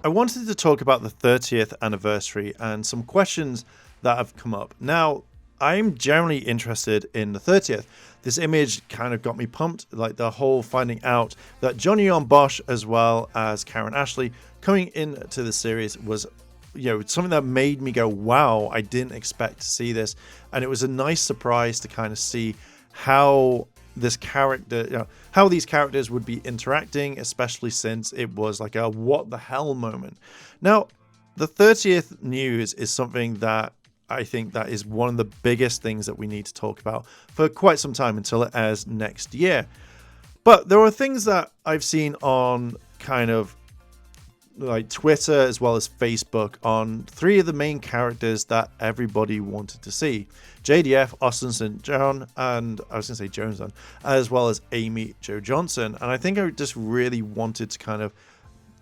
I wanted to talk about the 30th anniversary and some questions that have come up. Now, I'm generally interested in the 30th. This image kind of got me pumped, like the whole finding out that Johnny on Bosch as well as Karen Ashley coming into the series was, something that made me go, wow, I didn't expect to see this. And it was a nice surprise to kind of see how this character, how these characters would be interacting, especially since it was like a what the hell moment. Now, the 30th news is something that I think that is one of the biggest things that we need to talk about for quite some time until it airs next year. But there are things that I've seen on kind of like Twitter as well as Facebook on three of the main characters that everybody wanted to see. JDF, Austin St. John, and I was going to say Jones, as well as Amy Jo Johnson. And I think I just really wanted to kind of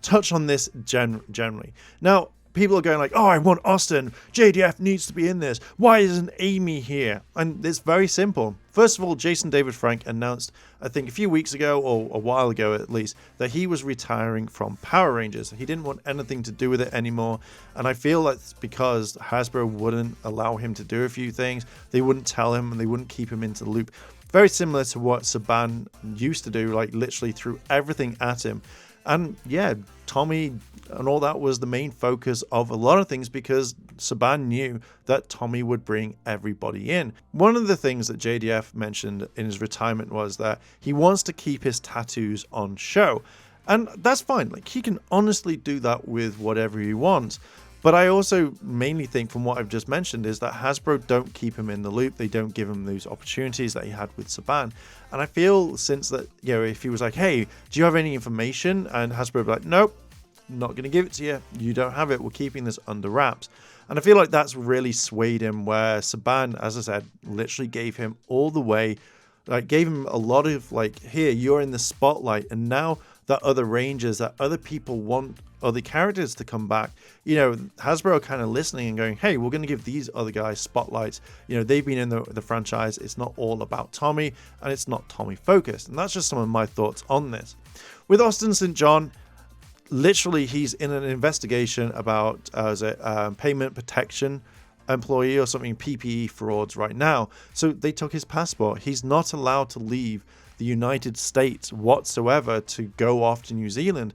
touch on this generally. Now, people are going like, oh, I want Austin. JDF needs to be in this. Why isn't Amy here? And it's very simple. First of all, Jason David Frank announced, I think a few weeks ago, or a while ago at least, that he was retiring from Power Rangers. He didn't want anything to do with it anymore. And I feel that's because Hasbro wouldn't allow him to do a few things. They wouldn't tell him and they wouldn't keep him into the loop. Very similar to what Saban used to do, like literally threw everything at him. And yeah, Tommy and all that was the main focus of a lot of things because Saban knew that Tommy would bring everybody in. One of the things that JDF mentioned in his retirement was that he wants to keep his tattoos on show. And that's fine. Like, he can honestly do that with whatever he wants. But I also mainly think from what I've just mentioned is that Hasbro don't keep him in the loop. They don't give him those opportunities that he had with Saban. And I feel since that, if he was like, hey, do you have any information? And Hasbro would be like, nope, not going to give it to you. You don't have it. We're keeping this under wraps. And I feel like that's really swayed him where Saban, as I said, literally gave him all the way, like gave him a lot of like, here, you're in the spotlight. And now that other Rangers, that other people want other characters to come back, Hasbro are kind of listening and going, hey, we're going to give these other guys spotlights. They've been in the franchise. It's not all about Tommy and it's not Tommy focused. And that's just some of my thoughts on this. With Austin St. John, literally he's in an investigation about payment protection employee or something, PPE frauds right now. So they took his passport. He's not allowed to leave the United States whatsoever to go off to New Zealand.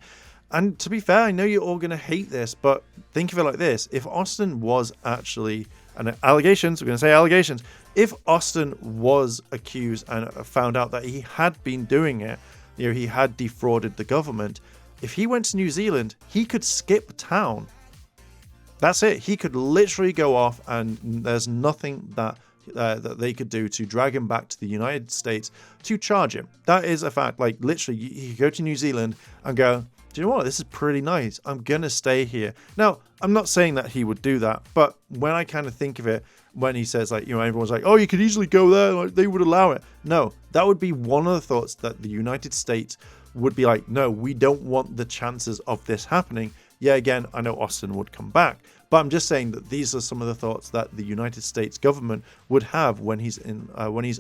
And to be fair, I know you're all going to hate this, but think of it like this. If Austin was actually, and allegations, we're going to say allegations, if Austin was accused and found out that he had been doing it, he had defrauded the government, if he went to New Zealand, he could skip town. That's it. He could literally go off and there's nothing that they could do to drag him back to the United States to charge him. That is a fact. Like literally, you go to New Zealand and go, do you know what? This is pretty nice. I'm going to stay here. Now, I'm not saying that he would do that, but when I kind of think of it, when he says like, everyone's like, oh, you could easily go there, like they would allow it. No, that would be one of the thoughts that the United States would be like, no, we don't want the chances of this happening. Yeah, again, I know Austin would come back, but I'm just saying that these are some of the thoughts that the United States government would have when he's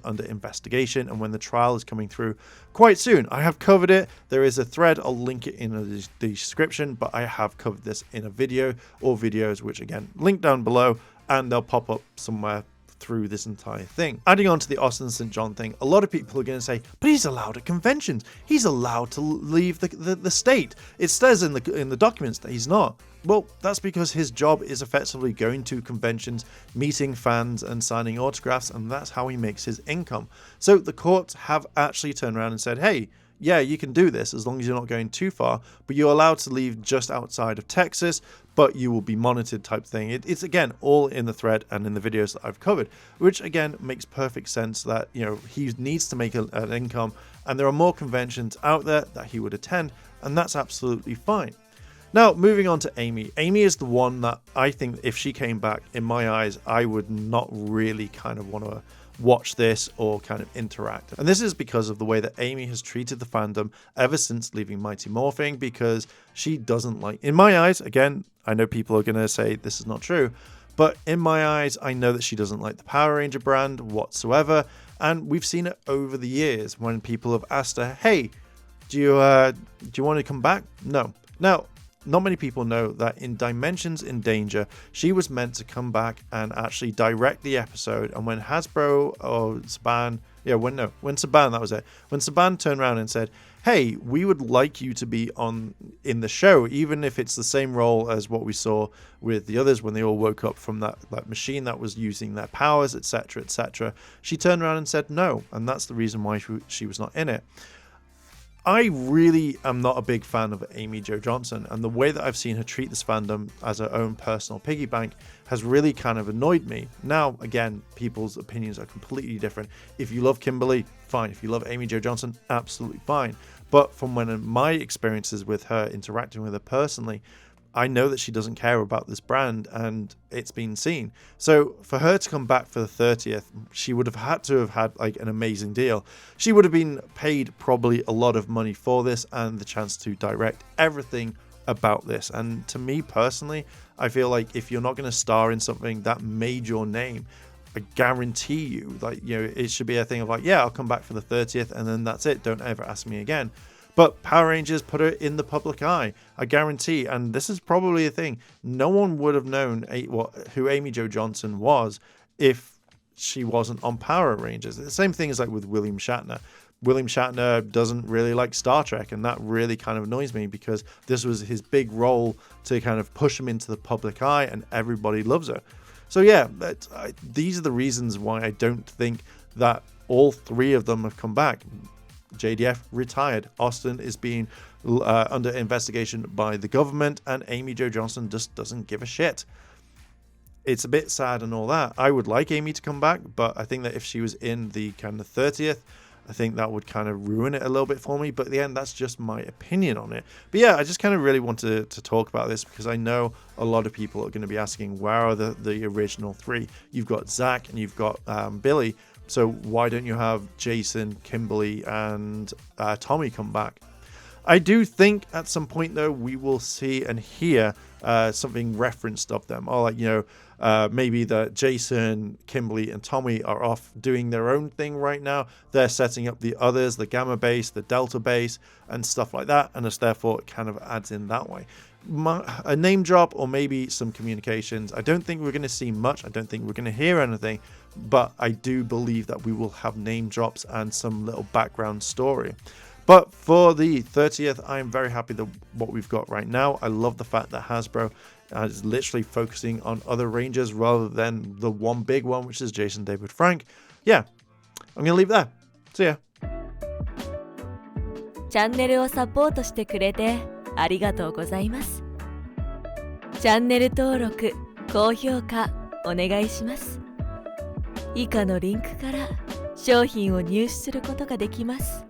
under investigation and when the trial is coming through quite soon. I have covered it. There is a thread. I'll link it in the description, but I have covered this in a video or videos, which again, link down below, and they'll pop up somewhere through this entire thing. Adding on to the Austin St. John thing, a lot of people are going to say, but he's allowed at conventions. He's allowed to leave the state. It says in the documents that he's not. Well, that's because his job is effectively going to conventions, meeting fans and signing autographs, and that's how he makes his income. So the courts have actually turned around and said, hey, yeah, you can do this as long as you're not going too far, but you're allowed to leave just outside of Texas, but you will be monitored type thing. It's again all in the thread and in the videos that I've covered, which again makes perfect sense that he needs to make an income, and there are more conventions out there that he would attend, and that's absolutely fine. Now, moving on to Amy. Amy is the one that I think if she came back, in my eyes, I would not really kind of want to watch this or kind of interact. And this is because of the way that Amy has treated the fandom ever since leaving Mighty Morphing, because she doesn't like, in my eyes, again, I know people are going to say this is not true, but in my eyes, I know that she doesn't like the Power Ranger brand whatsoever. And we've seen it over the years when people have asked her, hey, do you want to come back? No. Now, not many people know that in Dimensions in Danger, she was meant to come back and actually direct the episode. And when Hasbro or Saban, when Saban, that was it. When Saban turned around and said, hey, we would like you to be in the show, even if it's the same role as what we saw with the others when they all woke up from that machine that was using their powers, etc., etc. She turned around and said no, and that's the reason why she was not in it. I really am not a big fan of Amy Jo Johnson, and the way that I've seen her treat this fandom as her own personal piggy bank has really kind of annoyed me. Now, again, people's opinions are completely different. If you love Kimberly, fine. If you love Amy Jo Johnson, absolutely fine. But from my experiences with her, interacting with her personally, I know that she doesn't care about this brand, and it's been seen. So for her to come back for the 30th, she would have had like an amazing deal. She would have been paid probably a lot of money for this and the chance to direct everything about this. And to me personally, I feel like if you're not going to star in something that made your name, I guarantee you, it should be a thing of like, yeah, I'll come back for the 30th and then that's it. Don't ever ask me again. But Power Rangers put her in the public eye, I guarantee. And this is probably a thing. No one would have known who Amy Jo Johnson was if she wasn't on Power Rangers. The same thing is like with William Shatner. William Shatner doesn't really like Star Trek, and that really kind of annoys me because this was his big role to kind of push him into the public eye, and everybody loves her. So yeah, these are the reasons why I don't think that all three of them have come back. JDF retired. Austin is being under investigation by the government, and Amy Jo Johnson just doesn't give a shit. It's a bit sad and all that. I would like Amy to come back, but I think that if she was in the kind of 30th, I think that would kind of ruin it a little bit for me. But at the end, that's just my opinion on it. But yeah, I just kind of really want to talk about this because I know a lot of people are going to be asking, where are the original three? You've got Zach and you've got Billy. So why don't you have Jason, Kimberly, and Tommy come back? I do think at some point, though, we will see and hear something referenced of them. Or maybe that Jason, Kimberly, and Tommy are off doing their own thing right now. They're setting up the others, the Gamma base, the Delta base, and stuff like that. And therefore, it kind of adds in that way. A name drop or maybe some communications. I don't think we're going to see much. I don't think we're going to hear anything. But I do believe that we will have name drops and some little background story. But for the 30th, I am very happy with what we've got right now. I love the fact that Hasbro is literally focusing on other Rangers rather than the one big one, which is Jason David Frank. Yeah, I'm going to leave it there. See ya. チャンネルをサポートしてくれてありがとうございます。チャンネル登録、高評価お願いします。以下のリンクから商品を入手することができます。